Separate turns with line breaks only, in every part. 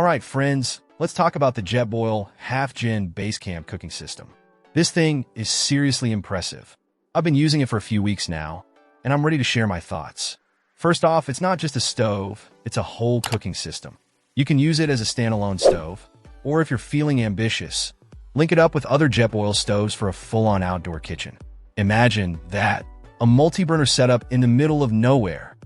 Alright friends, let's talk about the Jetboil HalfGen Basecamp cooking system. This thing is seriously impressive. I've been using it for a few weeks now, and I'm ready to share my thoughts. First off, it's not just a stove, it's a whole cooking system. You can use it as a standalone stove, or if you're feeling ambitious, link it up with other Jetboil stoves for a full-on outdoor kitchen. Imagine that, a multi-burner setup in the middle of nowhere.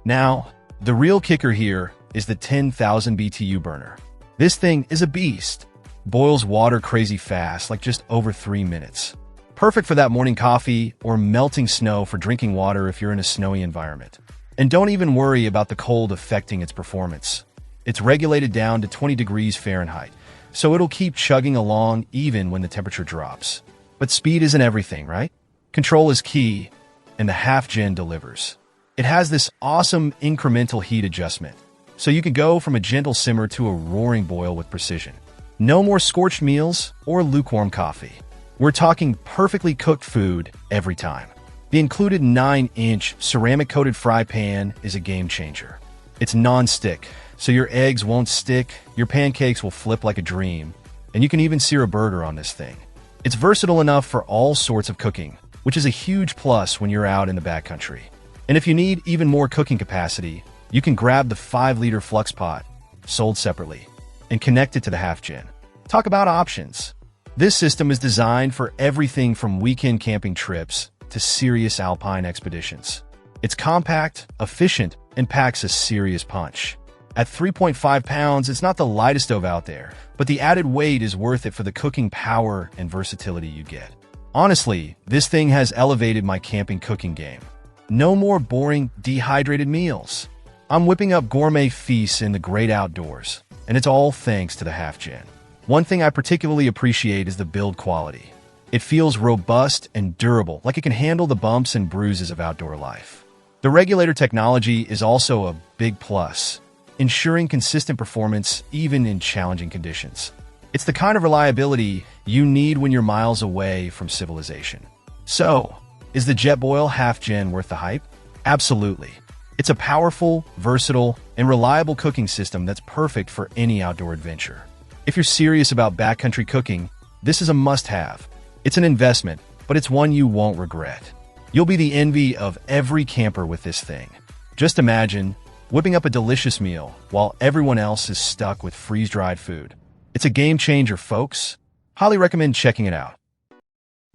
Now, the real kicker here is the 10,000 BTU burner. This thing is a beast. Boils water crazy fast, like just over 3 minutes. Perfect for that morning coffee or melting snow for drinking water if you're in a snowy environment. And don't even worry about the cold affecting its performance. It's regulated down to 20 degrees Fahrenheit, so it'll keep chugging along even when the temperature drops. But speed isn't everything, right? Control is key, and the HalfGen delivers. It has this awesome incremental heat adjustment, so you can go from a gentle simmer to a roaring boil with precision. No more scorched meals or lukewarm coffee. We're talking perfectly cooked food every time. The included 9-inch ceramic-coated fry pan is a game changer. It's non-stick, so your eggs won't stick, your pancakes will flip like a dream, and you can even sear a burger on this thing. It's versatile enough for all sorts of cooking, which is a huge plus when you're out in the backcountry. And if you need even more cooking capacity, you can grab the 5-liter flux pot, sold separately, and connect it to the HalfGen. Talk about options. This system is designed for everything from weekend camping trips to serious alpine expeditions. It's compact, efficient, and packs a serious punch. At 3.5 pounds, it's not the lightest stove out there, but the added weight is worth it for the cooking power and versatility you get. Honestly, this thing has elevated my camping cooking game. No more boring, dehydrated meals. I'm whipping up gourmet feasts in the great outdoors, and it's all thanks to the HalfGen. One thing I particularly appreciate is the build quality. It feels robust and durable, like it can handle the bumps and bruises of outdoor life. The regulator technology is also a big plus, ensuring consistent performance even in challenging conditions. It's the kind of reliability you need when you're miles away from civilization. So, is the Jetboil HalfGen worth the hype? Absolutely. It's a powerful, versatile, and reliable cooking system that's perfect for any outdoor adventure. If you're serious about backcountry cooking, this is a must-have. It's an investment, but it's one you won't regret. You'll be the envy of every camper with this thing. Just imagine whipping up a delicious meal while everyone else is stuck with freeze-dried food. It's a game changer, folks. Highly recommend checking it out.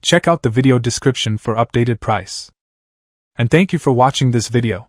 Check out the video description for updated price. And thank you for watching this video.